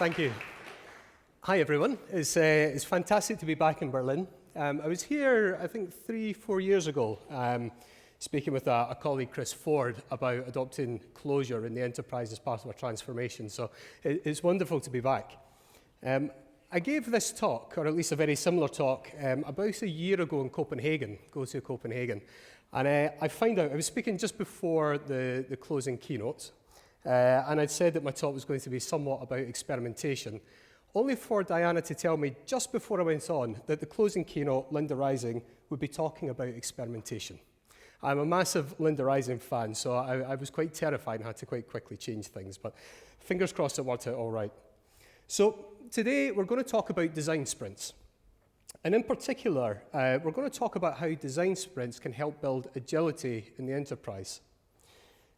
Thank you. Hi, everyone. It's fantastic to be back in Berlin. I was here, I think, 3-4 years ago, speaking with a colleague, Chris Ford, about adopting closure in the enterprise as part of a transformation. So it's wonderful to be back. I gave this talk, or at least a very similar talk, about a year ago in Copenhagen, GOTO Copenhagen. And I found out, I was speaking just before the closing keynote, and I'd said that my talk was going to be somewhat about experimentation, only for Diana to tell me just before I went on that the closing keynote, Linda Rising, would be talking about experimentation. I'm a massive Linda Rising fan, so I was quite terrified and had to quite quickly change things, but fingers crossed it worked out all right. So today we're going to talk about design sprints. And in particular, we're going to talk about how design sprints can help build agility in the enterprise.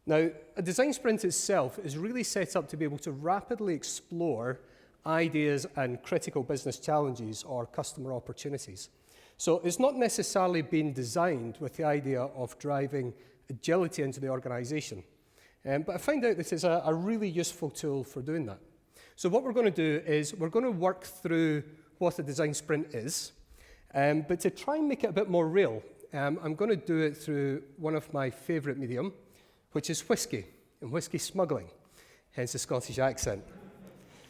Now, a design sprint itself is really set up to be able to rapidly explore ideas and critical business challenges or customer opportunities. So it's not necessarily been designed with the idea of driving agility into the organization. But I found out this is a really useful tool for doing that. So what we're going to do is we're going to work through what a design sprint is, but to try and make it a bit more real, I'm going to do it through one of my favorite medium, which is whiskey, and whiskey smuggling, hence the Scottish accent.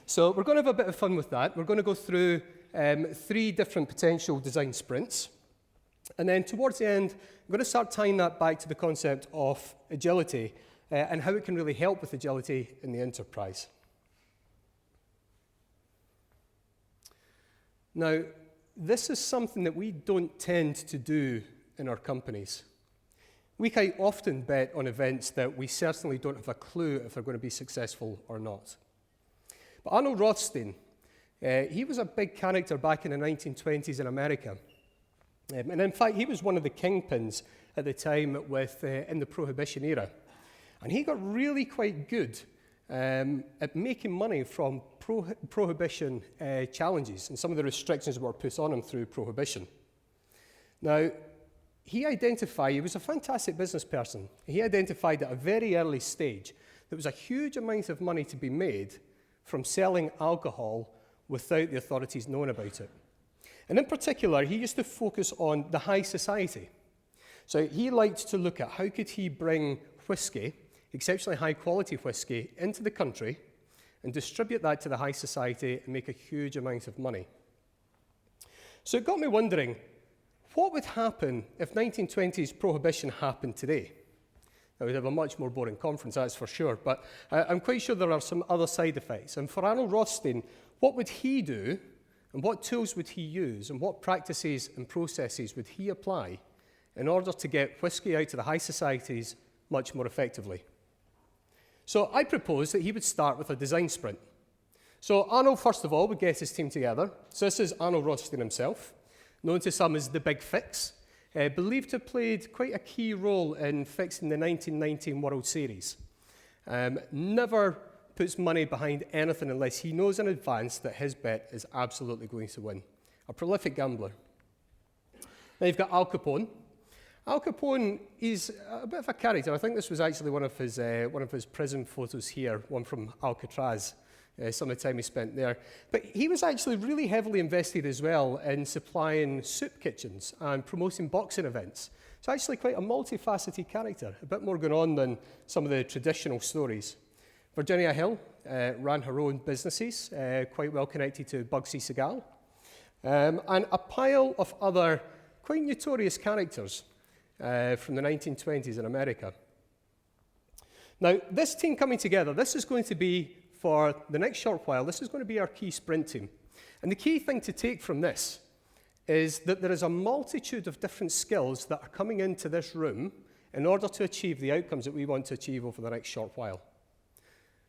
So we're going to have a bit of fun with that. We're going to go through 3 different potential design sprints. And then towards the end, I'm going to start tying that back to the concept of agility and how it can really help with agility in the enterprise. Now, this is something that we don't tend to do in our companies. We quite often bet on events that we certainly don't have a clue if they're going to be successful or not. But Arnold Rothstein, he was a big character back in the 1920s in America. And in fact, he was one of the kingpins at the time in the Prohibition era. And he got really quite good at making money from Prohibition challenges and some of the restrictions that were put on him through Prohibition. Now, he was a fantastic business person. He identified at a very early stage there was a huge amount of money to be made from selling alcohol without the authorities knowing about it. And in particular, he used to focus on the high society. So he liked to look at how could he bring whiskey, exceptionally high quality whiskey, into the country and distribute that to the high society and make a huge amount of money. So it got me wondering, what would happen if 1920s Prohibition happened today? Now, we'd have a much more boring conference, that's for sure, but I'm quite sure there are some other side effects. And for Arnold Rothstein, what would he do, and what tools would he use, and what practices and processes would he apply in order to get whiskey out to the high societies much more effectively? So I propose that he would start with a design sprint. So Arnold, first of all, would get his team together. So this is Arnold Rothstein himself, known to some as the Big Fix, believed to have played quite a key role in fixing the 1919 World Series. Never puts money behind anything unless he knows in advance that his bet is absolutely going to win. A prolific gambler. Then you've got Al Capone. Al Capone is a bit of a character. I think this was actually one of his prison photos here, one from Alcatraz. Some of the time he spent there. But he was actually really heavily invested as well in supplying soup kitchens and promoting boxing events. So actually quite a multifaceted character, a bit more going on than some of the traditional stories. Virginia Hill ran her own businesses, quite well connected to Bugsy Siegel, and a pile of other quite notorious characters from the 1920s in America. Now, this team coming together, this is going to be, for the next short while, this is going to be our key sprint team. And the key thing to take from this is that there is a multitude of different skills that are coming into this room in order to achieve the outcomes that we want to achieve over the next short while.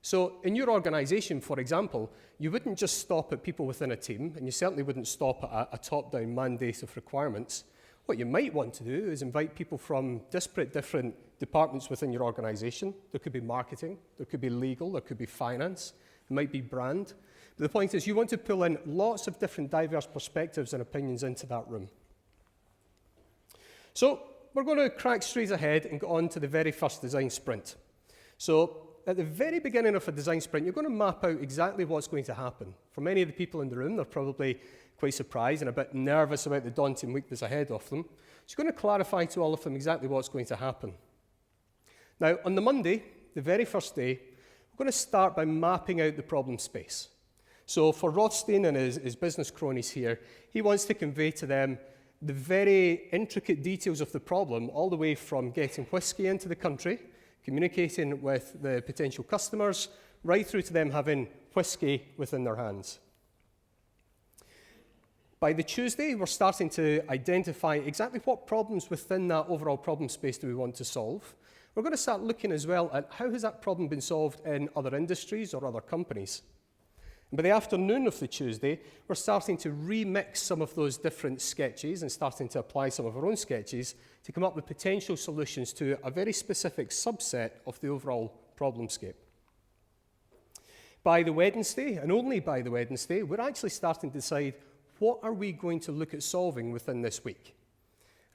So in your organization, for example, you wouldn't just stop at people within a team, and you certainly wouldn't stop at a top-down mandate of requirements. What you might want to do is invite people from disparate different departments within your organization. There could be marketing, there could be legal, there could be finance, it might be brand. But the point is you want to pull in lots of different diverse perspectives and opinions into that room. So we're going to crack straight ahead and go on to the very first design sprint. So at the very beginning of a design sprint, you're going to map out exactly what's going to happen. For many of the people in the room, they're probably quite surprised and a bit nervous about the daunting week that's ahead of them. So you're going to clarify to all of them exactly what's going to happen. Now, on the Monday, the very first day, we're going to start by mapping out the problem space. So for Rothstein and his business cronies here, he wants to convey to them the very intricate details of the problem, all the way from getting whiskey into the country, communicating with the potential customers, right through to them having whiskey within their hands. By the Tuesday, we're starting to identify exactly what problems within that overall problem space do we want to solve. We're going to start looking as well at how has that problem been solved in other industries or other companies. And by the afternoon of the Tuesday, we're starting to remix some of those different sketches and starting to apply some of our own sketches to come up with potential solutions to a very specific subset of the overall problemscape. By the Wednesday, and only by the Wednesday, we're actually starting to decide what are we going to look at solving within this week.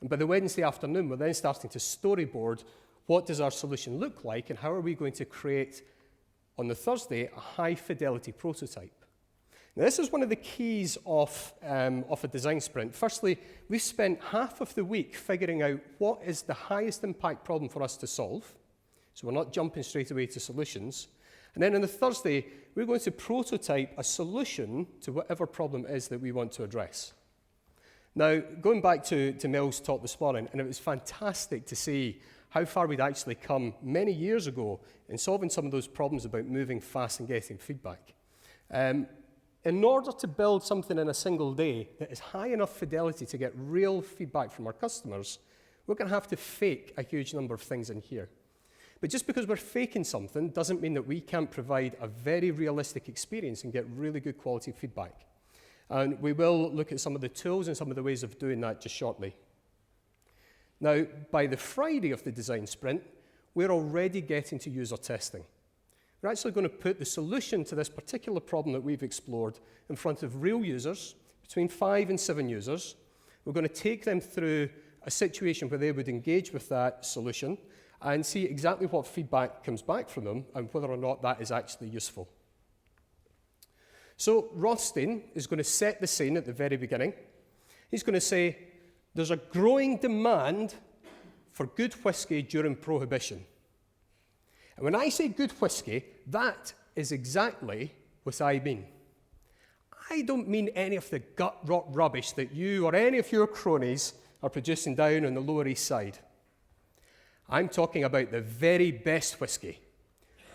And by the Wednesday afternoon, we're then starting to storyboard what does our solution look like and how are we going to create on the Thursday, a high-fidelity prototype. Now, this is one of the keys of a design sprint. Firstly, we've spent half of the week figuring out what is the highest impact problem for us to solve. So we're not jumping straight away to solutions. And then on the Thursday, we're going to prototype a solution to whatever problem it is that we want to address. Now, going back to Mel's talk this morning, and it was fantastic to see how far we'd actually come many years ago in solving some of those problems about moving fast and getting feedback. In order to build something in a single day that is high enough fidelity to get real feedback from our customers, we're going to have to fake a huge number of things in here. But just because we're faking something doesn't mean that we can't provide a very realistic experience and get really good quality feedback. And we will look at some of the tools and some of the ways of doing that just shortly. Now, by the Friday of the design sprint, we're already getting to user testing. We're actually going to put the solution to this particular problem that we've explored in front of real users, between 5 and 7 users. We're going to take them through a situation where they would engage with that solution and see exactly what feedback comes back from them and whether or not that is actually useful. So Rothstein is going to set the scene at the very beginning. He's going to say, there's a growing demand for good whiskey during Prohibition. And when I say good whiskey, that is exactly what I mean. I don't mean any of the gut-rot rubbish that you or any of your cronies are producing down on the Lower East Side. I'm talking about the very best whiskey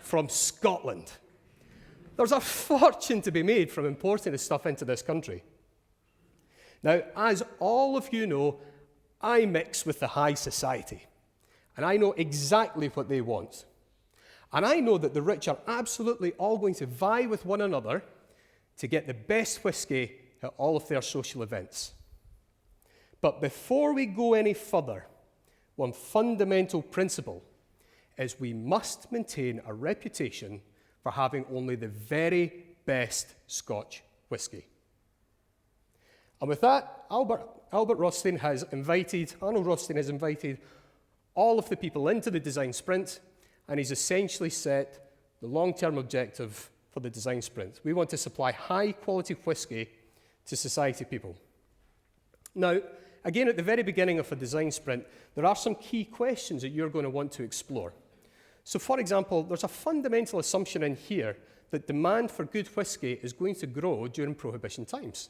from Scotland. There's a fortune to be made from importing this stuff into this country. Now, as all of you know, I mix with the high society, and I know exactly what they want. And I know that the rich are absolutely all going to vie with one another to get the best whiskey at all of their social events. But before we go any further, one fundamental principle is we must maintain a reputation for having only the very best Scotch whiskey. And with that, Arnold Rothstein has invited all of the people into the design sprint, and he's essentially set the long-term objective for the design sprint. We want to supply high-quality whiskey to society people. Now, again, at the very beginning of a design sprint, there are some key questions that you're going to want to explore. So, for example, there's a fundamental assumption in here that demand for good whiskey is going to grow during Prohibition times.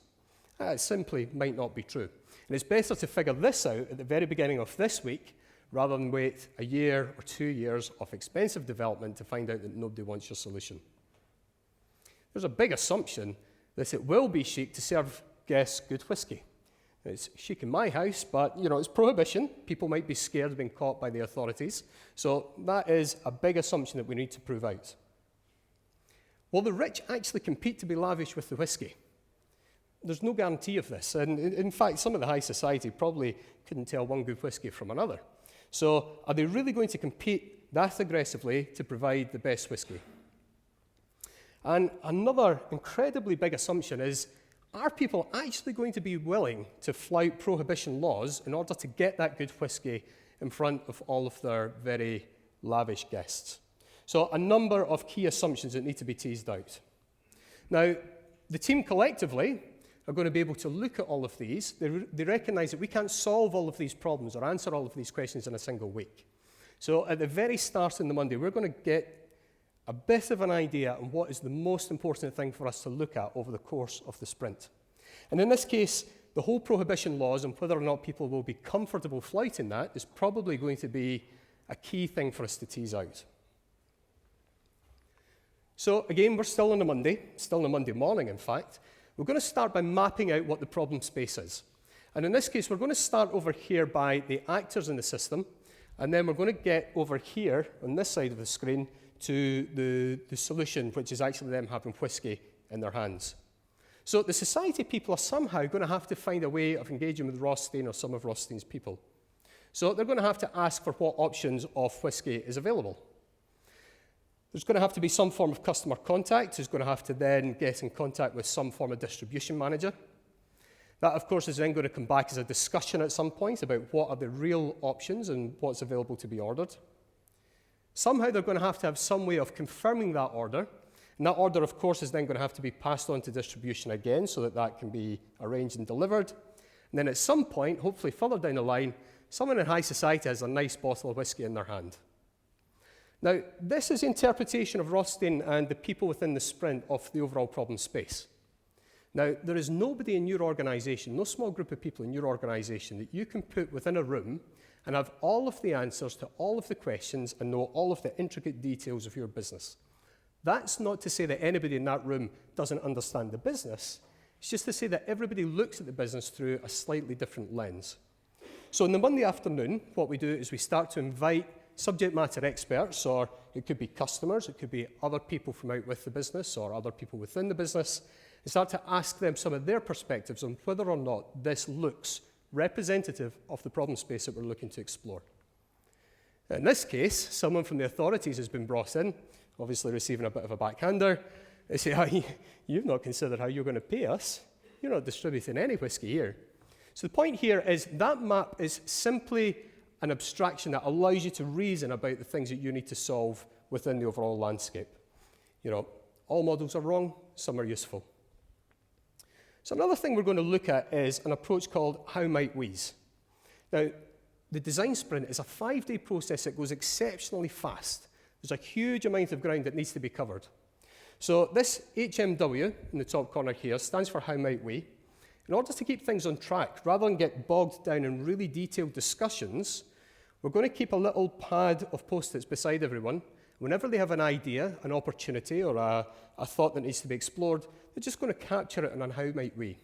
It simply might not be true. And it's better to figure this out at the very beginning of this week rather than wait a year or 2 years of expensive development to find out that nobody wants your solution. There's a big assumption that it will be chic to serve guests good whiskey. It's chic in my house, but it's Prohibition. People might be scared of being caught by the authorities. So that is a big assumption that we need to prove out. Will the rich actually compete to be lavish with the whiskey? There's no guarantee of this. And in fact, some of the high society probably couldn't tell one good whiskey from another. So are they really going to compete that aggressively to provide the best whiskey? And another incredibly big assumption is, are people actually going to be willing to flout Prohibition laws in order to get that good whiskey in front of all of their very lavish guests? So a number of key assumptions that need to be teased out. Now, the team collectively are going to be able to look at all of these. They recognize that we can't solve all of these problems or answer all of these questions in a single week. So at the very start on the Monday, we're going to get a bit of an idea on what is the most important thing for us to look at over the course of the sprint. And in this case, the whole prohibition laws and whether or not people will be comfortable flouting that is probably going to be a key thing for us to tease out. So again, we're still on a Monday morning, in fact. We're going to start by mapping out what the problem space is. And in this case, we're going to start over here by the actors in the system, and then we're going to get over here on this side of the screen to the solution, which is actually them having whiskey in their hands. So the society people are somehow going to have to find a way of engaging with Rothstein or some of Rothstein's people. So they're going to have to ask for what options of whiskey is available. There's going to have to be some form of customer contact who's going to have to then get in contact with some form of distribution manager. That, of course, is then going to come back as a discussion at some point about what are the real options and what's available to be ordered. Somehow they're going to have some way of confirming that order. And that order, of course, is then going to have to be passed on to distribution again so that that can be arranged and delivered. And then at some point, hopefully further down the line, someone in high society has a nice bottle of whiskey in their hand. Now, this is the interpretation of Rothstein and the people within the sprint of the overall problem space. Now, there is nobody in your organization, no small group of people in your organization that you can put within a room and have all of the answers to all of the questions and know all of the intricate details of your business. That's not to say that anybody in that room doesn't understand the business. It's just to say that everybody looks at the business through a slightly different lens. So on the Monday afternoon, what we do is we start to invite subject matter experts, or it could be customers, it could be other people from out with the business or other people within the business, and start to ask them some of their perspectives on whether or not this looks representative of the problem space that we're looking to explore. In this case, someone from the authorities has been brought in, obviously receiving a bit of a backhander. They say, you've not considered how you're going to pay us. You're not distributing any whiskey here. So the point here is that map is simply an abstraction that allows you to reason about the things that you need to solve within the overall landscape. You know, all models are wrong, some are useful. So another thing we're going to look at is an approach called How Might We's. Now, the design sprint is a 5-day process that goes exceptionally fast. There's a huge amount of ground that needs to be covered. So this HMW in the top corner here stands for How Might We. In order to keep things on track, rather than get bogged down in really detailed discussions, we're going to keep a little pad of Post-its beside everyone. Whenever they have an idea, an opportunity, or a thought that needs to be explored, they're just going to capture it on How Might We.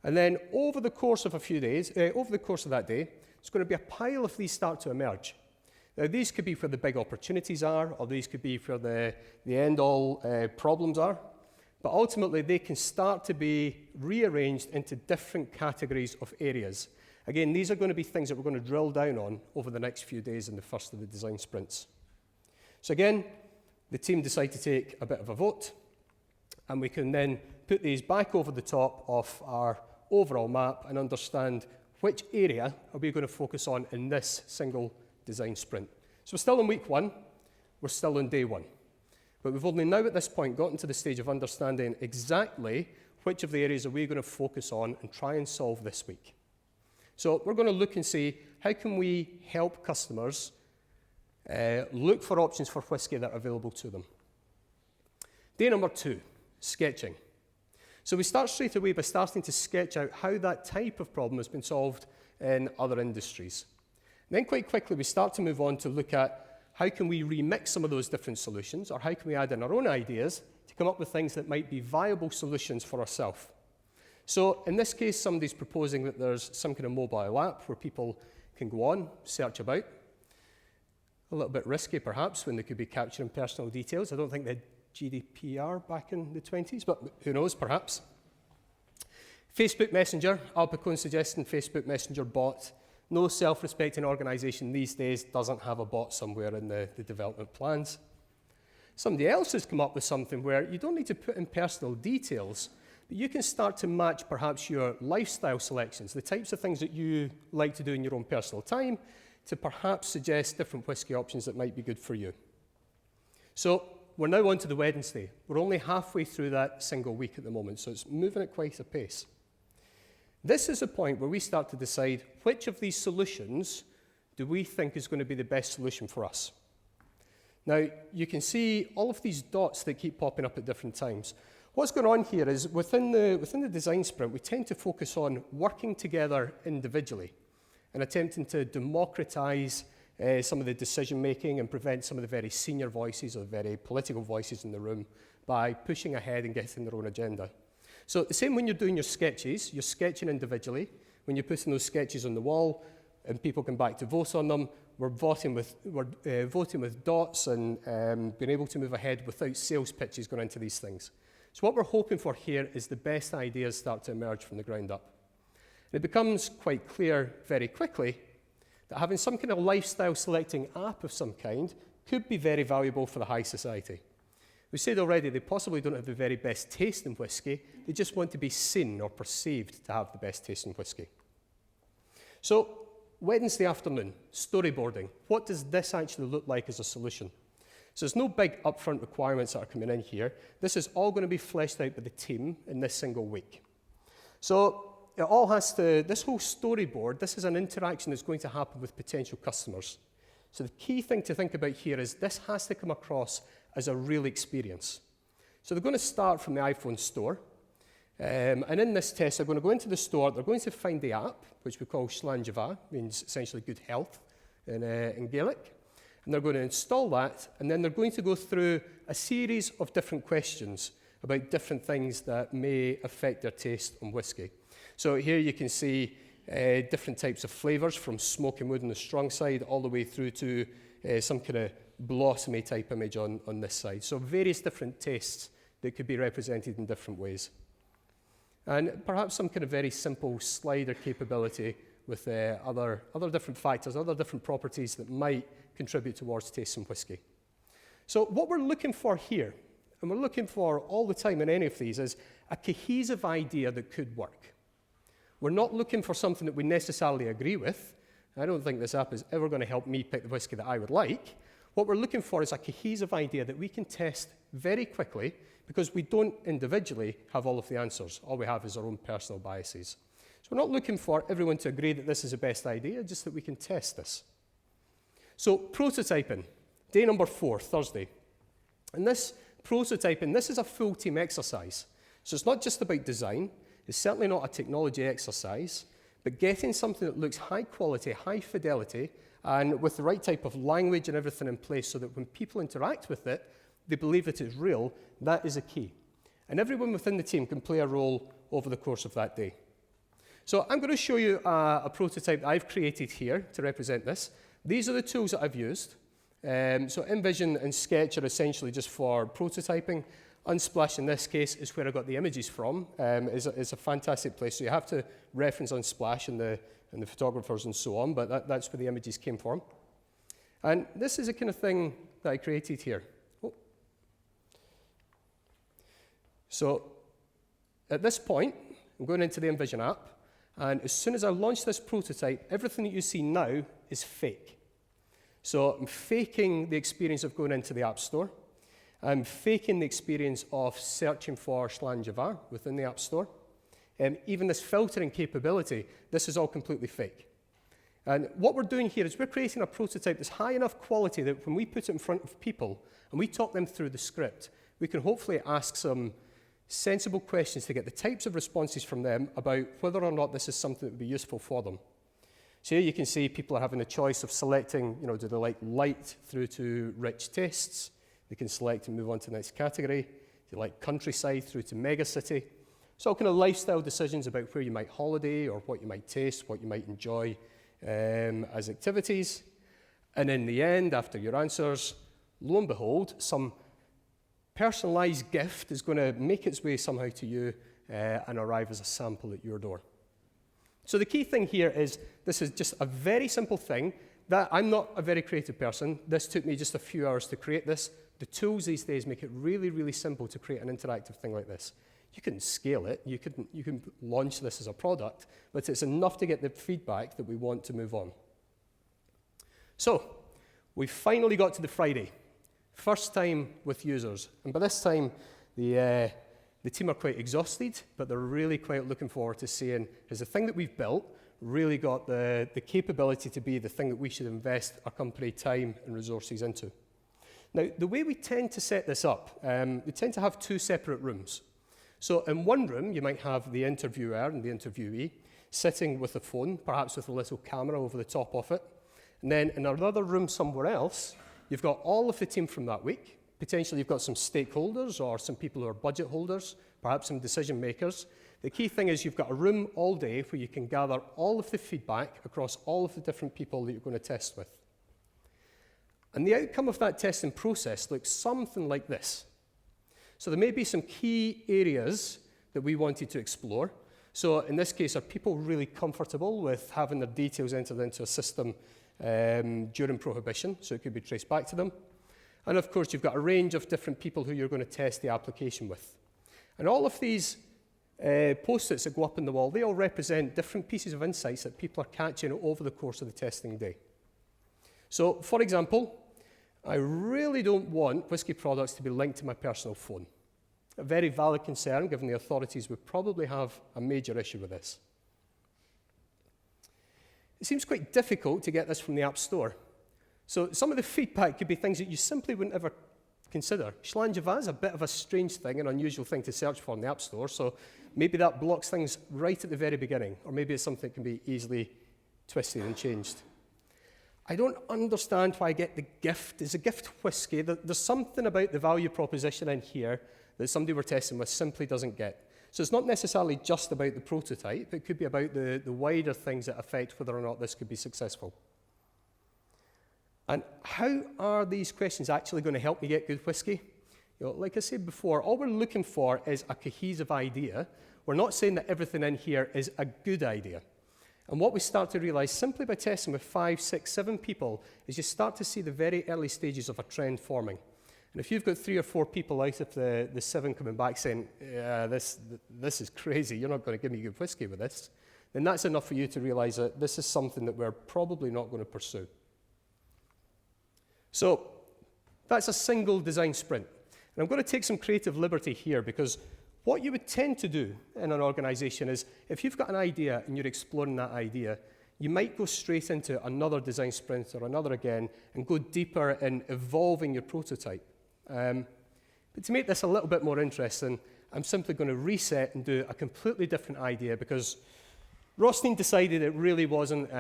And then over the course of a few days, over the course of that day, there's going to be a pile of these start to emerge. Now, these could be where the big opportunities are, or these could be where the end-all problems are. But ultimately, they can start to be rearranged into different categories of areas. Again, these are going to be things that we're going to drill down on over the next few days in the first of the design sprints. So again, the team decide to take a bit of a vote, and we can then put these back over the top of our overall map and understand which area are we going to focus on in this single design sprint. So we're still in week 1, we're still on day 1. But we've only now at this point gotten to the stage of understanding exactly which of the areas are we going to focus on and try and solve this week. So we're going to look and see how can we help customers look for options for whiskey that are available to them. Day number 2, sketching. So we start straight away by starting to sketch out how that type of problem has been solved in other industries. And then quite quickly we start to move on to look at how can we remix some of those different solutions, or how can we add in our own ideas to come up with things that might be viable solutions for ourselves. So in this case, somebody's proposing that there's some kind of mobile app where people can go on, search about. A little bit risky, perhaps, when they could be capturing personal details. I don't think they had GDPR back in the 20s, but who knows, perhaps. Facebook Messenger, Alpacon suggesting Facebook Messenger bot. No self-respecting organization these days doesn't have a bot somewhere in the development plans. Somebody else has come up with something where you don't need to put in personal details, but you can start to match perhaps your lifestyle selections, the types of things that you like to do in your own personal time, to perhaps suggest different whiskey options that might be good for you. So we're now on to the Wednesday. We're only halfway through that single week at the moment, so it's moving at quite a pace. This is a point where we start to decide which of these solutions do we think is going to be the best solution for us. Now, you can see all of these dots that keep popping up at different times. What's going on here is within the design sprint, we tend to focus on working together individually and attempting to democratize some of the decision-making and prevent some of the very senior voices or very political voices in the room by pushing ahead and getting their own agenda. So the same when you're doing your sketches, you're sketching individually. When you're putting those sketches on the wall and people come back to vote on them, we're voting with dots and being able to move ahead without sales pitches going into these things. So what we're hoping for here is the best ideas start to emerge from the ground up. And it becomes quite clear very quickly that having some kind of lifestyle selecting app of some kind could be very valuable for the high society. We said already they possibly don't have the very best taste in whiskey, they just want to be seen or perceived to have the best taste in whiskey. So, Wednesday afternoon, storyboarding. What does this actually look like as a solution? So there's no big upfront requirements that are coming in here. This is all going to be fleshed out by the team in this single week. So it all has to, this whole storyboard, this is an interaction that's going to happen with potential customers. So the key thing to think about here is this has to come across as a real experience. So they're going to start from the iPhone store. And in this test, they're going to go into the store, they're going to find the app, which we call Slàinte, means essentially good health in Gaelic. And they're going to install that, and then they're going to go through a series of different questions about different things that may affect their taste on whiskey. So here you can see different types of flavours, from smoking wood on the strong side all the way through to some kind of blossomy type image on this side. So various different tastes that could be represented in different ways. And perhaps some kind of very simple slider capability with other different factors, other different properties that might contribute towards taste in whiskey. So what we're looking for here, and we're looking for all the time in any of these, is a cohesive idea that could work. We're not looking for something that we necessarily agree with. I don't think this app is ever going to help me pick the whiskey that I would like. What we're looking for is a cohesive idea that we can test very quickly, because we don't individually have all of the answers. All we have is our own personal biases. So we're not looking for everyone to agree that this is the best idea, just that we can test this. So prototyping, day number 4, Thursday. And this prototyping, this is a full team exercise. So it's not just about design, it's certainly not a technology exercise, but getting something that looks high quality, high fidelity, and with the right type of language and everything in place so that when people interact with it, they believe it is real. That is a key. And everyone within the team can play a role over the course of that day. So I'm going to show you a prototype that I've created here to represent this. These are the tools that I've used. So InVision and Sketch are essentially just for prototyping. Unsplash in this case is where I got the images from. It's a fantastic place. So you have to reference Unsplash and the photographers and so on, but that's where the images came from. And this is the kind of thing that I created here. Oh. So at this point, I'm going into the InVision app, and as soon as I launch this prototype, everything that you see now is fake. So I'm faking the experience of going into the App Store. I'm faking the experience of searching for Slàinte within the App Store. Even this filtering capability, this is all completely fake. And what we're doing here is we're creating a prototype that's high enough quality that when we put it in front of people and we talk them through the script, we can hopefully ask some sensible questions to get the types of responses from them about whether or not this is something that would be useful for them. So here you can see people are having a choice of selecting, do they like light through to rich tastes? They can select and move on to the next category. Do they like countryside through to megacity? So all kind of lifestyle decisions about where you might holiday or what you might taste, what you might enjoy as activities. And in the end, after your answers, lo and behold, some personalized gift is going to make its way somehow to you and arrive as a sample at your door. So the key thing here is this is just a very simple thing that I'm not a very creative person. This took me just a few hours to create this. The tools these days make it really, really simple to create an interactive thing like this. You can scale it, you can launch this as a product, but it's enough to get the feedback that we want to move on. So, we finally got to the Friday. First time with users. And by this time, the team are quite exhausted, but they're really quite looking forward to seeing, has the thing that we've built really got the capability to be the thing that we should invest our company time and resources into? Now, the way we tend to set this up, we tend to have two separate rooms. So in one room, you might have the interviewer and the interviewee sitting with a phone, perhaps with a little camera over the top of it. And then in another room somewhere else, you've got all of the team from that week. Potentially you've got some stakeholders or some people who are budget holders, perhaps some decision makers. The key thing is you've got a room all day where you can gather all of the feedback across all of the different people that you're going to test with. And the outcome of that testing process looks something like this. So there may be some key areas that we wanted to explore. So in this case, are people really comfortable with having their details entered into a system during prohibition? So it could be traced back to them. And of course, you've got a range of different people who you're going to test the application with. And all of these post-its that go up on the wall, they all represent different pieces of insights that people are catching over the course of the testing day. So, for example, I really don't want whiskey products to be linked to my personal phone. A very valid concern, given the authorities would probably have a major issue with this. It seems quite difficult to get this from the App Store. So some of the feedback could be things that you simply wouldn't ever consider. Schlangenwald is a bit of a strange thing, an unusual thing to search for in the App Store, so maybe that blocks things right at the very beginning, or maybe it's something that can be easily twisted and changed. I don't understand why I get the gift. It's a gift whiskey. There's something about the value proposition in here that somebody we're testing with simply doesn't get. So it's not necessarily just about the prototype. It could be about the wider things that affect whether or not this could be successful. And how are these questions actually going to help me get good whiskey? You know, like I said before, all we're looking for is a cohesive idea. We're not saying that everything in here is a good idea. And what we start to realize simply by testing with 5, 6, 7 people is you start to see the very early stages of a trend forming. And if you've got 3 or 4 people out of the 7 coming back saying, yeah, this is crazy, you're not going to give me good whiskey with this, then that's enough for you to realize that this is something that we're probably not going to pursue. So that's a single design sprint. And I'm going to take some creative liberty here because what you would tend to do in an organization is if you've got an idea and you're exploring that idea, you might go straight into another design sprint or another again and go deeper in evolving your prototype. But to make this a little bit more interesting, I'm simply going to reset and do a completely different idea because Rothstein decided it really wasn't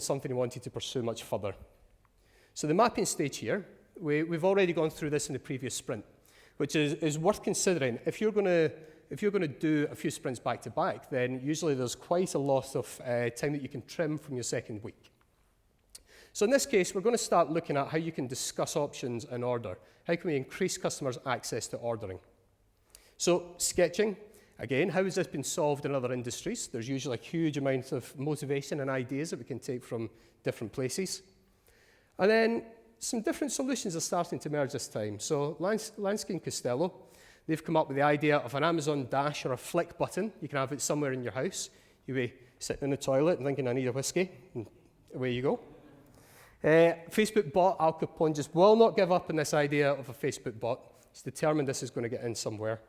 something he wanted to pursue much further. So the mapping stage here, we've already gone through this in the previous sprint, which is worth considering. If you're going to do a few sprints back to back, then usually there's quite a lot of time that you can trim from your second week. So in this case, we're going to start looking at how you can discuss options and order. How can we increase customers' access to ordering? So sketching, again, how has this been solved in other industries? There's usually a huge amount of motivation and ideas that we can take from different places. And then some different solutions are starting to emerge this time. So Lansky and Costello, they've come up with the idea of an Amazon Dash or a flick button. You can have it somewhere in your house. You'll be sitting in the toilet and thinking, I need a whiskey, and away you go. Facebook bot, Al Capone just will not give up on this idea of a Facebook bot. He's determined this is going to get in somewhere.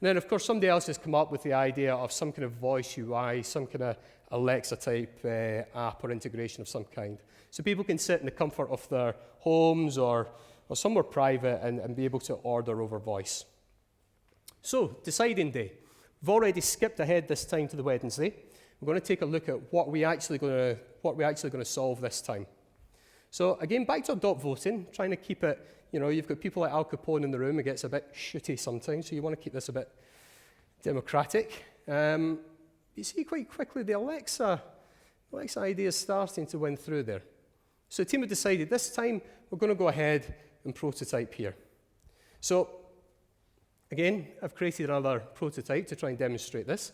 And then, of course, somebody else has come up with the idea of some kind of voice UI, some kind of Alexa-type app or integration of some kind. So people can sit in the comfort of their homes or somewhere private and be able to order over voice. So, deciding day. We've already skipped ahead this time to the Wednesday. We're going to take a look at what we're actually going to solve this time. So again, back to dot voting, trying to keep it, you've got people like Al Capone in the room. It gets a bit shooty sometimes, so you want to keep this a bit democratic. You see quite quickly the Alexa idea is starting to win through there. So the team have decided this time we're going to go ahead and prototype here. So again, I've created another prototype to try and demonstrate this.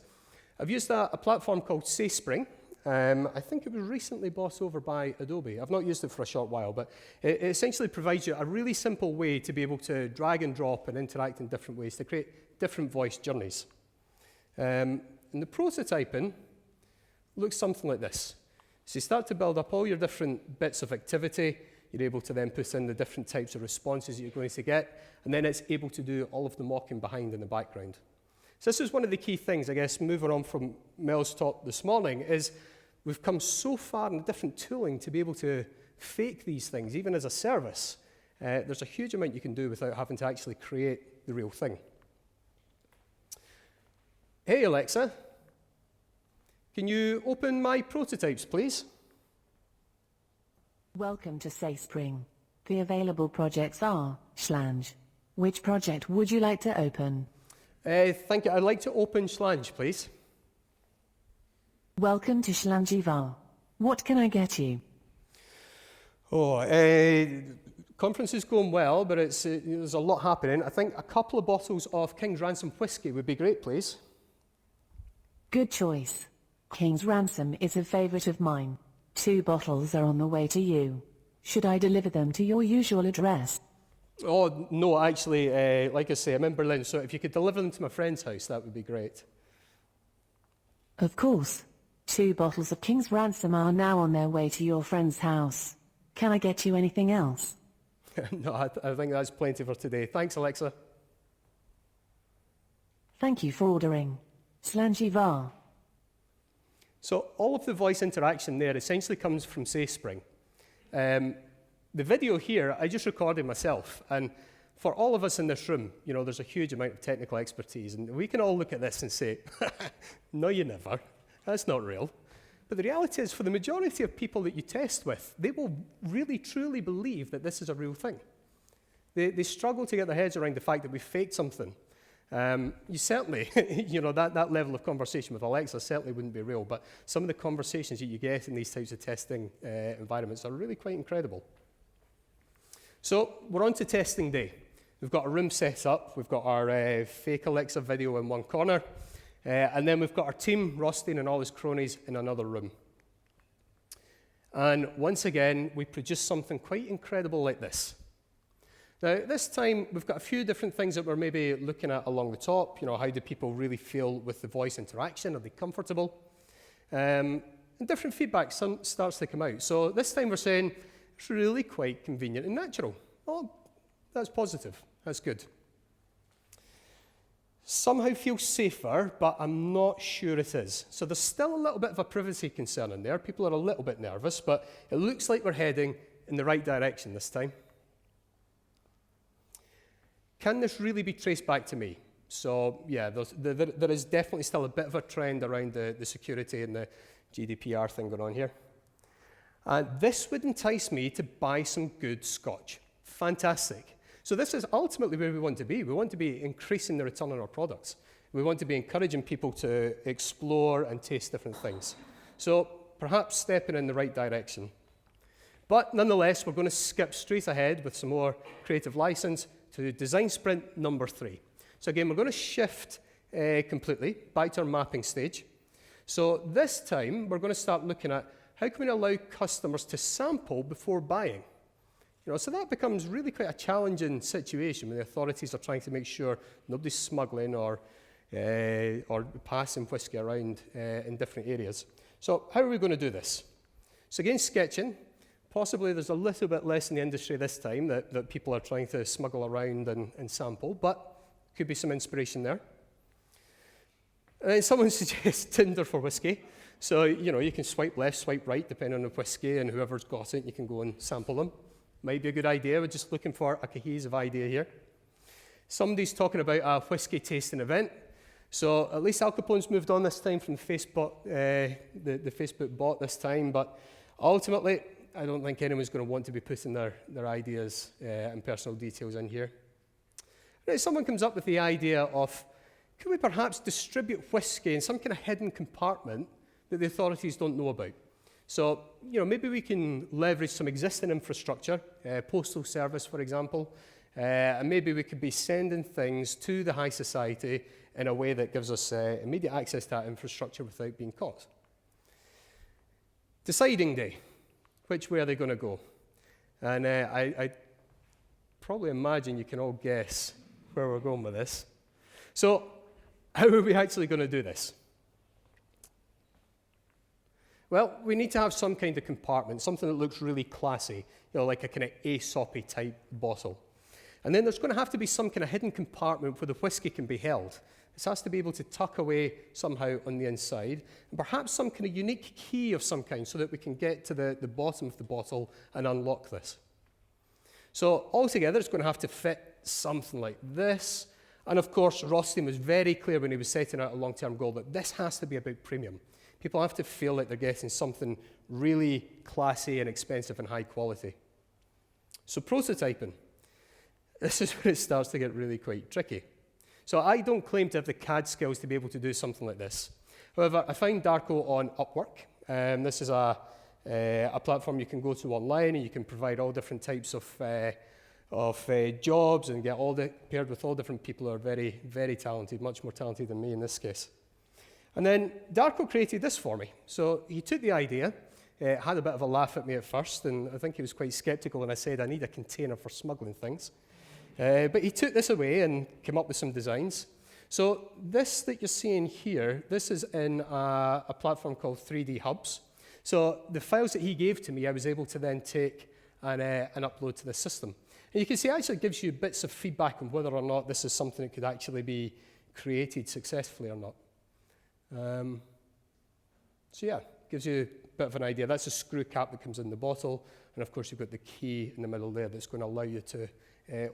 I've used a platform called SaySpring. I think it was recently bought over by Adobe. I've not used it for a short while, but it essentially provides you a really simple way to be able to drag and drop and interact in different ways to create different voice journeys. And the prototyping looks something like this. So you start to build up all your different bits of activity. You're able to then put in the different types of responses that you're going to get, and then it's able to do all of the mocking behind in the background. So this is one of the key things, I guess, moving on from Mel's talk this morning, is we've come so far in different tooling to be able to fake these things, even as a service. There's a huge amount you can do without having to actually create the real thing. Hey, Alexa, can you open my prototypes, please? Welcome to Spring. The available projects are Schlange. Which project would you like to open? Thank you. I'd like to open Schlange, please. Welcome to Schlange. What can I get you? Conference is going well, but there's a lot happening. I think a couple of bottles of King's Ransom whiskey would be great, please. Good choice. King's Ransom is a favourite of mine. 2 bottles are on the way to you. Should I deliver them to your usual address? Oh, no, actually, like I say, I'm in Berlin, so if you could deliver them to my friend's house, that would be great. Of course. 2 bottles of King's Ransom are now on their way to your friend's house. Can I get you anything else? No, I think that's plenty for today. Thanks, Alexa. Thank you for ordering. Schlange. So all of the voice interaction there essentially comes from SafeSpring. The video here, I just recorded myself, and for all of us in this room, you know, there's a huge amount of technical expertise, and we can all look at this and say, no, you never. That's not real. But the reality is, for the majority of people that you test with, they will really, truly believe that this is a real thing. They struggle to get their heads around the fact that we faked something. You certainly, you know, that level of conversation with Alexa certainly wouldn't be real, but some of the conversations that you get in these types of testing environments are really quite incredible. So we're on to testing day. We've got a room set up. We've got our fake Alexa video in one corner. And then we've got our team, Rothstein and all his cronies, in another room. And once again, we produce something quite incredible like this. Now, this time, we've got a few different things that we're maybe looking at along the top. You know, how do people really feel with the voice interaction? Are they comfortable? And different feedback starts to come out. So this time we're saying, it's really quite convenient and natural. Oh, that's positive. That's good. Somehow feels safer, but I'm not sure it is. So there's still a little bit of a privacy concern in there. People are a little bit nervous, but it looks like we're heading in the right direction this time. Can this really be traced back to me? So yeah, there is definitely still a bit of a trend around the security and the GDPR thing going on here. And this would entice me to buy some good scotch. Fantastic. So this is ultimately where we want to be. We want to be increasing the return on our products. We want to be encouraging people to explore and taste different things. So perhaps stepping in the right direction. But nonetheless, we're going to skip straight ahead with some more creative license to design sprint number 3. So again, we're going to shift completely back to our mapping stage. So this time, we're going to start looking at how can we allow customers to sample before buying? You know, so that becomes really quite a challenging situation when the authorities are trying to make sure nobody's smuggling or passing whiskey around in different areas. So how are we going to do this? So again, sketching. Possibly there's a little bit less in the industry this time that people are trying to smuggle around and sample, but could be some inspiration there. Someone suggests Tinder for whiskey. So, you know, you can swipe left, swipe right, depending on the whiskey, and whoever's got it, you can go and sample them. Might be a good idea. We're just looking for a cohesive idea here. Somebody's talking about a whiskey tasting event. So at least Al Capone's moved on this time from the Facebook bot this time, but ultimately, I don't think anyone's going to want to be putting their ideas and personal details in here. Now, someone comes up with the idea of, could we perhaps distribute whiskey in some kind of hidden compartment that the authorities don't know about? So, you know, maybe we can leverage some existing infrastructure, postal service, for example, and maybe we could be sending things to the high society in a way that gives us immediate access to that infrastructure without being caught. Deciding day. Which way are they going to go? And I probably imagine you can all guess where we're going with this. So how are we actually going to do this? Well, we need to have some kind of compartment, something that looks really classy, like a kind of Aesop-y type bottle. And then there's going to have to be some kind of hidden compartment where the whiskey can be held. This has to be able to tuck away somehow on the inside, and perhaps some kind of unique key of some kind so that we can get to the bottom of the bottle and unlock this. So altogether, it's going to have to fit something like this. And of course, Rothstein was very clear when he was setting out a long-term goal that this has to be about premium. People have to feel like they're getting something really classy and expensive and high quality. So prototyping. This is when it starts to get really quite tricky. So I don't claim to have the CAD skills to be able to do something like this. However, I found Darko on Upwork. This is a platform you can go to online, and you can provide all different types of jobs and get paired with all different people who are very, very talented, much more talented than me in this case. And then Darko created this for me. So he took the idea, had a bit of a laugh at me at first, and I think he was quite skeptical when I said I need a container for smuggling things. But he took this away and came up with some designs. So this that you're seeing here, this is in a platform called 3D Hubs. So the files that he gave to me, I was able to then take and upload to the system. And you can see it actually gives you bits of feedback on whether or not this is something that could actually be created successfully or not. So yeah, gives you a bit of an idea. That's a screw cap that comes in the bottle, and of course you've got the key in the middle there that's going to allow you to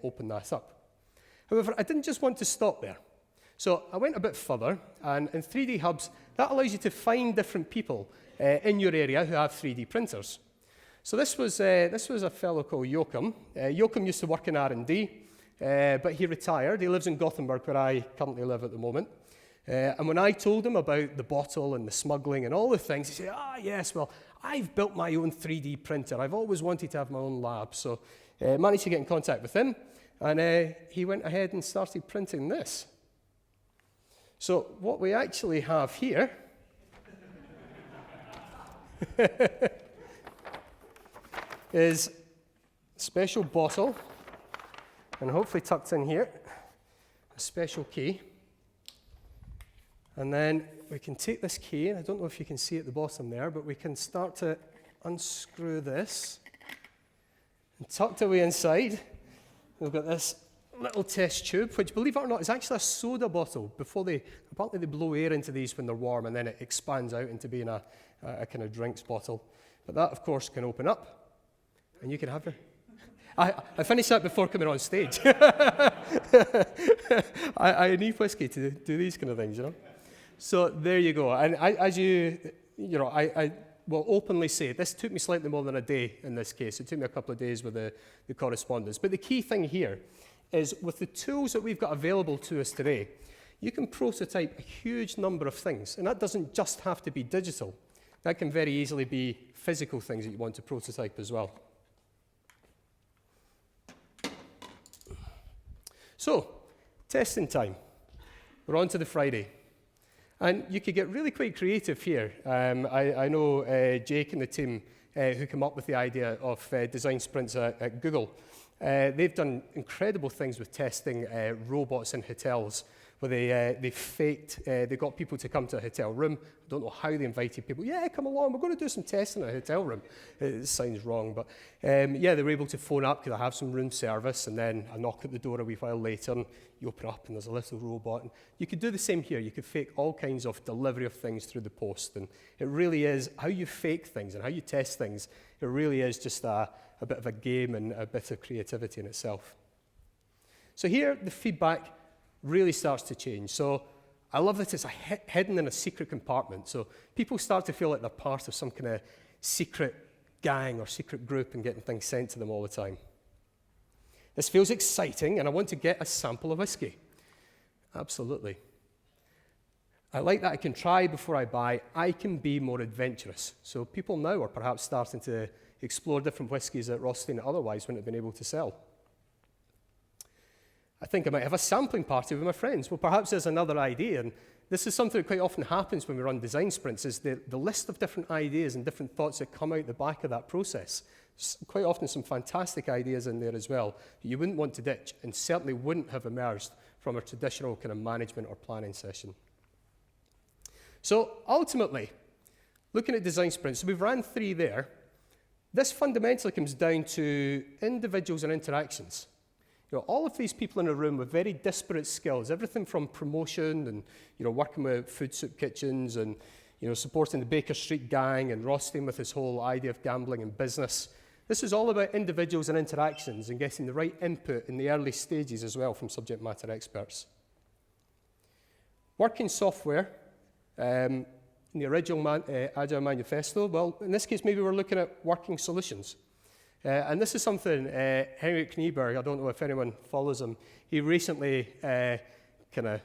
open that up. However, I didn't just want to stop there. So I went a bit further, and in 3D Hubs, that allows you to find different people in your area who have 3D printers. So this was a fellow called Joachim. Joachim used to work in R&D, but he retired. He lives in Gothenburg, where I currently live at the moment. And when I told him about the bottle and the smuggling and all the things, he said, yes, well, I've built my own 3D printer. I've always wanted to have my own lab. So managed to get in contact with him, and he went ahead and started printing this. So what we actually have here is a special bottle, and hopefully tucked in here, a special key. And then we can take this key, and I don't know if you can see at the bottom there, but we can start to unscrew this. And tucked away inside, we've got this little test tube, which, believe it or not, is actually a soda bottle. Apparently they blow air into these when they're warm, and then it expands out into being a kind of drinks bottle. But that, of course, can open up, and you can have your... I finished that before coming on stage. I need whiskey to do these kind of things, you know. So there you go. And I will openly say, this took me slightly more than a day in this case. It took me a couple of days with the correspondence. But the key thing here is, with the tools that we've got available to us today, you can prototype a huge number of things. And that doesn't just have to be digital. That can very easily be physical things that you want to prototype as well. So, testing time. We're on to the Friday. And you could get really quite creative here. I know Jake and the team who came up with the idea of design sprints at Google. They've done incredible things with testing robots in hotels, where they got people to come to a hotel room. I don't know how they invited people. Yeah, come along, we're going to do some testing in a hotel room. It sounds wrong, but yeah, they were able to phone up because I have some room service, and then I knock at the door a wee while later, and you open up, and there's a little robot. And you could do the same here. You could fake all kinds of delivery of things through the post, and it really is how you fake things and how you test things. It really is just a bit of a game and a bit of creativity in itself. So here, the feedback really starts to change. So I love that it's hidden in a secret compartment. So people start to feel like they're part of some kind of secret gang or secret group and getting things sent to them all the time. This feels exciting, and I want to get a sample of whiskey. Absolutely. I like that I can try before I buy. I can be more adventurous. So people now are perhaps starting to explore different whiskies that Rothstein otherwise wouldn't have been able to sell. I think I might have a sampling party with my friends. Well, perhaps there's another idea, and this is something that quite often happens when we run design sprints, is the list of different ideas and different thoughts that come out the back of that process. Quite often some fantastic ideas in there as well that you wouldn't want to ditch, and certainly wouldn't have emerged from a traditional kind of management or planning session. So ultimately, Looking at design sprints, so we've ran 3 there. This fundamentally comes down to individuals and interactions. All of these people in a room with very disparate skills, everything from promotion and working with food soup kitchens and supporting the Baker Street gang and Rothstein with his whole idea of gambling and business. This is all about individuals and interactions and getting the right input in the early stages as well from subject matter experts. Working software, in the original Agile Manifesto, well, in this case, maybe we're looking at working solutions. And this is something Henrik Knieberg, I don't know if anyone follows him, he recently kind of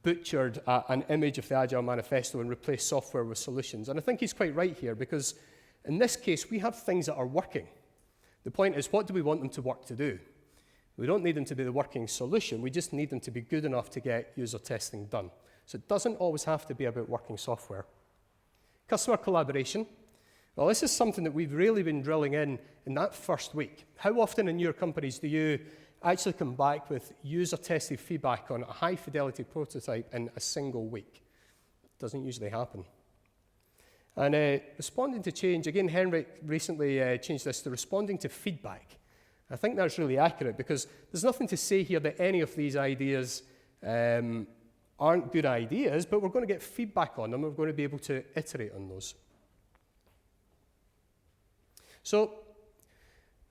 butchered an image of the Agile Manifesto and replaced software with solutions. And I think he's quite right here, because in this case, we have things that are working. The point is, what do we want them to work to do? We don't need them to be the working solution, we just need them to be good enough to get user testing done. So it doesn't always have to be about working software. Customer collaboration. Well, this is something that we've really been drilling in that first week. How often in your companies do you actually come back with user-tested feedback on a high-fidelity prototype in a single week? It doesn't usually happen. And responding to change, again, Henrik recently changed this to responding to feedback. I think that's really accurate, because there's nothing to say here that any of these ideas aren't good ideas, but we're going to get feedback on them, and we're going to be able to iterate on those. So,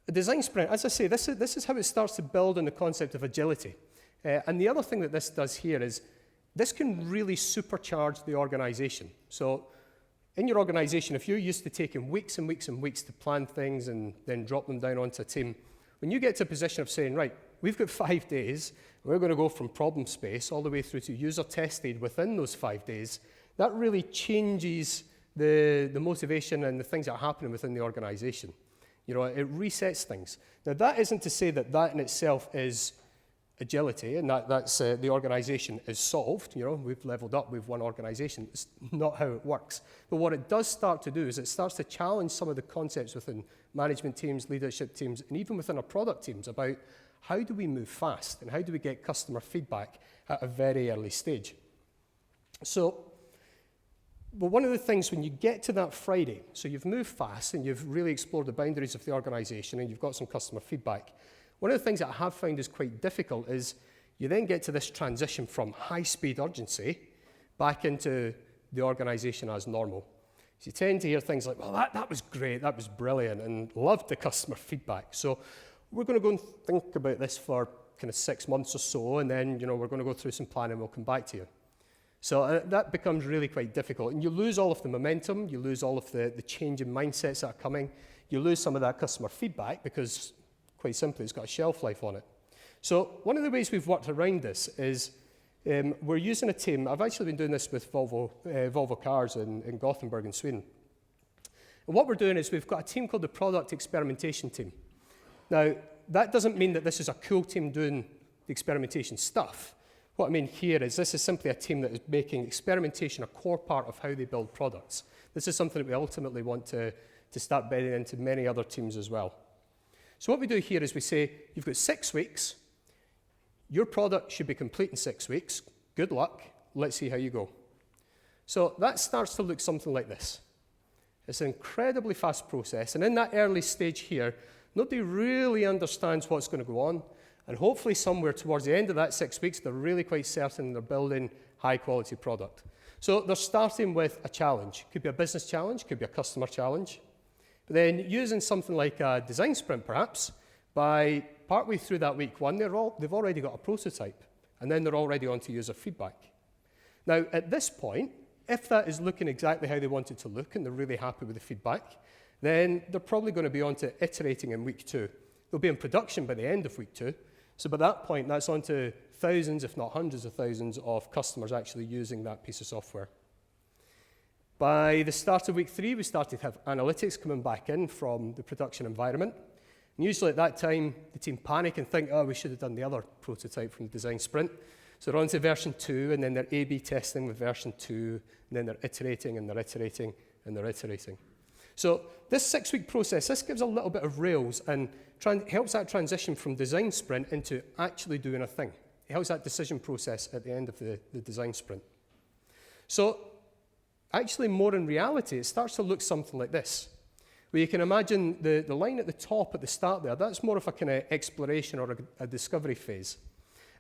a design sprint, as I say, this is how it starts to build on the concept of agility. And the other thing that this does here is, this can really supercharge the organization. So, in your organization, if you're used to taking weeks and weeks and weeks to plan things and then drop them down onto a team, when you get to a position of saying, right, we've got 5 days, we're going to go from problem space all the way through to user tested within those 5 days, that really changes the motivation and the things that are happening within the organization. It resets things. Now, that isn't to say that that in itself is agility and that's the organization is solved. We've leveled up, we've one organization. It's not how it works. But what it does start to do is it starts to challenge some of the concepts within management teams, leadership teams, and even within our product teams about how do we move fast and how do we get customer feedback at a very early stage. So, well, one of the things when you get to that Friday, so you've moved fast and you've really explored the boundaries of the organization and you've got some customer feedback, one of the things that I have found is quite difficult is you then get to this transition from high-speed urgency back into the organization as normal. So you tend to hear things like, well, that was great, that was brilliant, and loved the customer feedback. So we're going to go and think about this for kind of 6 months or so, and then we're going to go through some planning and we'll come back to you. So that becomes really quite difficult. And you lose all of the momentum, you lose all of the change in mindsets that are coming, you lose some of that customer feedback because, quite simply, it's got a shelf life on it. So one of the ways we've worked around this is we're using a team. I've actually been doing this with Volvo Cars in Gothenburg in Sweden. And what we're doing is we've got a team called the Product Experimentation team. Now, that doesn't mean that this is a cool team doing the experimentation stuff. What I mean here is this is simply a team that is making experimentation a core part of how they build products. This is something that we ultimately want to start bedding into many other teams as well. So what we do here is we say, you've got 6 weeks, your product should be complete in 6 weeks, good luck, let's see how you go. So that starts to look something like this. It's an incredibly fast process, and in that early stage here, nobody really understands what's going to go on, and hopefully somewhere towards the end of that 6 weeks, they're really quite certain they're building high-quality product. So they're starting with a challenge. Could be a business challenge, could be a customer challenge. But then using something like a design sprint, perhaps, by partway through that week 1, they've already got a prototype, and then they're already on to user feedback. Now, at this point, if that is looking exactly how they want it to look, and they're really happy with the feedback, then they're probably going to be on to iterating in week 2. They'll be in production by the end of week 2. So by that point, that's on to thousands, if not hundreds of thousands, of customers actually using that piece of software. By the start of week 3, we started to have analytics coming back in from the production environment. And usually at that time, the team panic and think, oh, we should have done the other prototype from the design sprint. So they're on to version 2, and then they're A/B testing with version 2, and then they're iterating, and they're iterating, and they're iterating. So this 6-week process, this gives a little bit of rails and helps that transition from design sprint into actually doing a thing. It helps that decision process at the end of the design sprint. So actually more in reality, it starts to look something like this. Where you can imagine the line at the top at the start there, that's more of a kind of exploration or a discovery phase.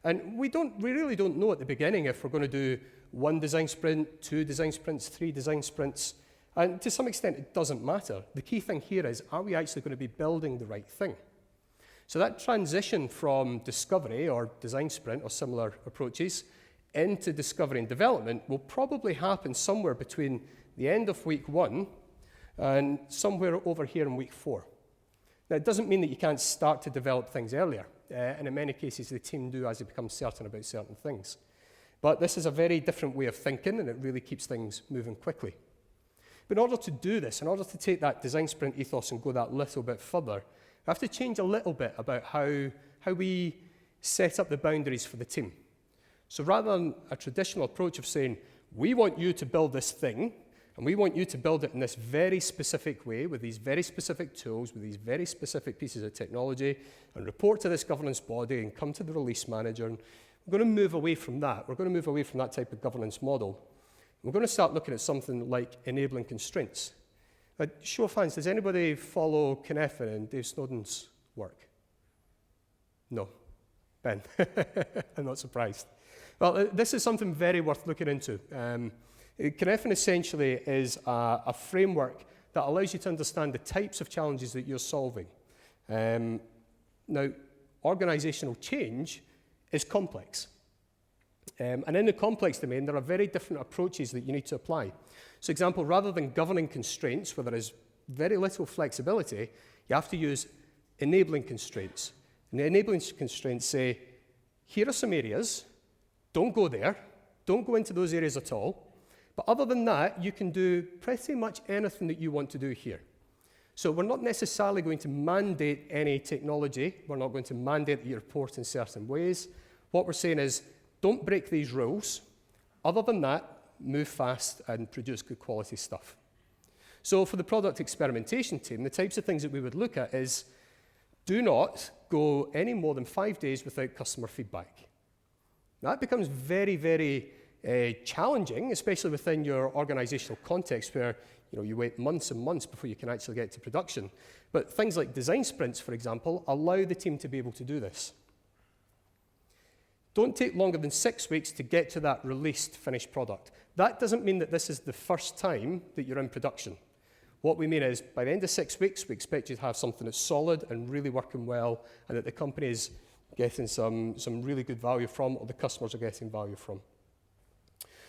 And we really don't know at the beginning if we're going to do 1 design sprint, 2 design sprints, 3 design sprints. And to some extent, it doesn't matter. The key thing here is, are we actually going to be building the right thing? So that transition from discovery or design sprint or similar approaches into discovery and development will probably happen somewhere between the end of week 1 and somewhere over here in week 4. Now, it doesn't mean that you can't start to develop things earlier. And in many cases, the team do as they become certain about certain things. But this is a very different way of thinking, and it really keeps things moving quickly. But in order to do this, in order to take that design sprint ethos and go that little bit further, we have to change a little bit about how we set up the boundaries for the team. So rather than a traditional approach of saying, we want you to build this thing, and we want you to build it in this very specific way, with these very specific tools, with these very specific pieces of technology, and report to this governance body and come to the release manager. And we're going to move away from that. We're going to move away from that type of governance model. We're going to start looking at something like enabling constraints. Show of hands, does anybody follow Cynefin and Dave Snowden's work? No. Ben? I'm not surprised. Well, this is something very worth looking into. Cynefin essentially is a framework that allows you to understand the types of challenges that you're solving. Now, organisational change is complex. And in the complex domain, there are very different approaches that you need to apply. So, example, rather than governing constraints, where there is very little flexibility, you have to use enabling constraints. And the enabling constraints say, here are some areas, don't go there, don't go into those areas at all. But other than that, you can do pretty much anything that you want to do here. So we're not necessarily going to mandate any technology. We're not going to mandate that you report in certain ways. What we're saying is, don't break these rules. Other than that, move fast and produce good quality stuff. So for the product experimentation team, the types of things that we would look at is, do not go any more than 5 days without customer feedback. That becomes very, very challenging, especially within your organizational context where you wait months and months before you can actually get to production. But things like design sprints, for example, allow the team to be able to do this. Don't take longer than 6 weeks to get to that released finished product. That doesn't mean that this is the first time that you're in production. What we mean is, by the end of 6 weeks, we expect you to have something that's solid and really working well, and that the company is getting some really good value from, or the customers are getting value from.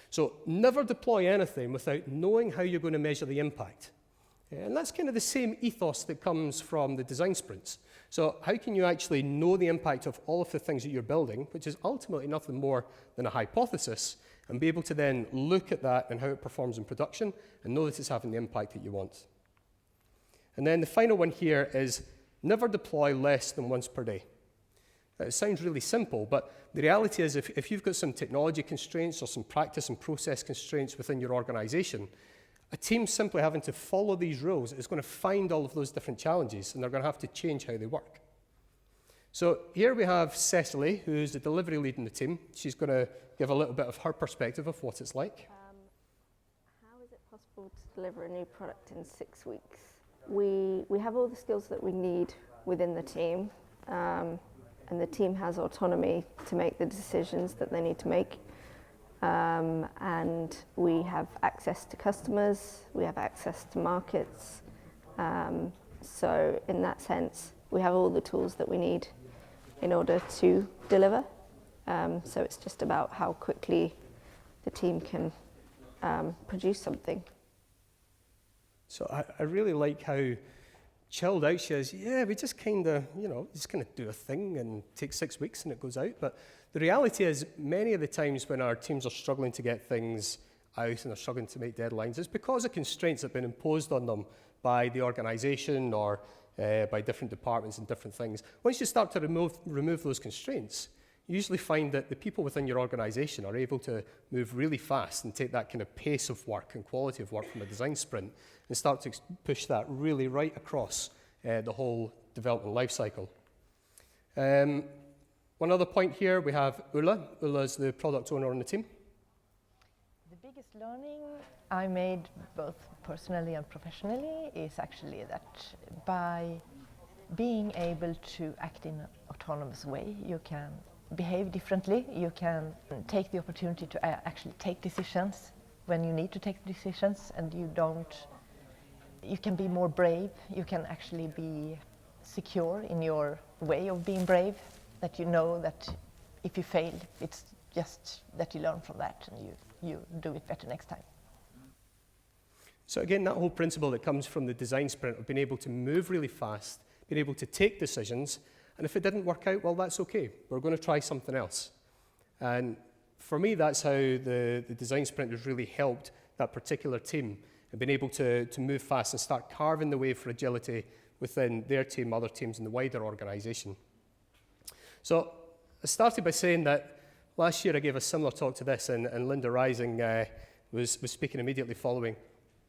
So never deploy anything without knowing how you're going to measure the impact. And that's kind of the same ethos that comes from the design sprints. So how can you actually know the impact of all of the things that you're building, which is ultimately nothing more than a hypothesis, and be able to then look at that and how it performs in production and know that it's having the impact that you want. And then the final one here is never deploy less than once per day. It sounds really simple, but the reality is if you've got some technology constraints or some practice and process constraints within your organization, a team simply having to follow these rules is going to find all of those different challenges, and they're going to have to change how they work. So here we have Cecily, who's the delivery lead in the team. She's going to give a little bit of her perspective of what it's like. How is it possible to deliver a new product in 6 weeks? We have all the skills that we need within the team, and the team has autonomy to make the decisions that they need to make. And we have access to customers, we have access to markets. So in that sense, we have all the tools that we need in order to deliver. So it's just about how quickly the team can produce something. So I really like how chilled out she is. Yeah, we just kind of, just kind of do a thing and take 6 weeks and it goes out. But the reality is, many of the times when our teams are struggling to get things out and are struggling to make deadlines, it's because of constraints that have been imposed on them by the organization or by different departments and different things. Once you start to remove those constraints, you usually find that the people within your organization are able to move really fast and take that kind of pace of work and quality of work from a design sprint and start to push that really right across the whole development life cycle. One other point here, we have Ulla. Ulla is the product owner on the team. The biggest learning I made both personally and professionally is actually that by being able to act in an autonomous way, you can behave differently, you can take the opportunity to actually take decisions when you need to take decisions, and you can be more brave, you can actually be secure in your way of being brave, that you know that if you fail, it's just that you learn from that and you do it better next time. So again, that whole principle that comes from the design sprint of being able to move really fast, being able to take decisions, and if it didn't work out, well, that's okay. We're going to try something else. And for me, that's how the design sprint has really helped that particular team and been able to move fast and start carving the way for agility within their team, other teams in the wider organisation. So I started by saying that last year I gave a similar talk to this, and Linda Rising was speaking immediately following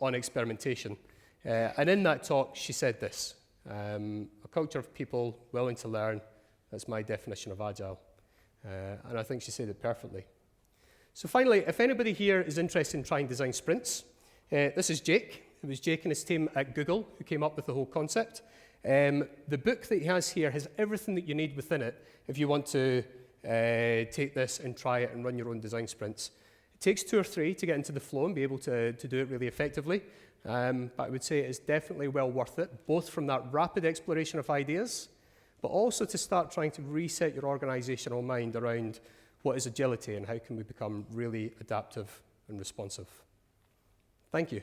on experimentation. And in that talk, she said this, a culture of people willing to learn, that's my definition of Agile. And I think she said it perfectly. So finally, if anybody here is interested in trying design sprints, this is Jake. It was Jake and his team at Google who came up with the whole concept. The book that he has here has everything that you need within it if you want to take this and try it and run your own design sprints. It takes 2 or 3 to get into the flow and be able to do it really effectively. But I would say it's definitely well worth it, both from that rapid exploration of ideas, but also to start trying to reset your organisational mind around what is agility and how can we become really adaptive and responsive. Thank you.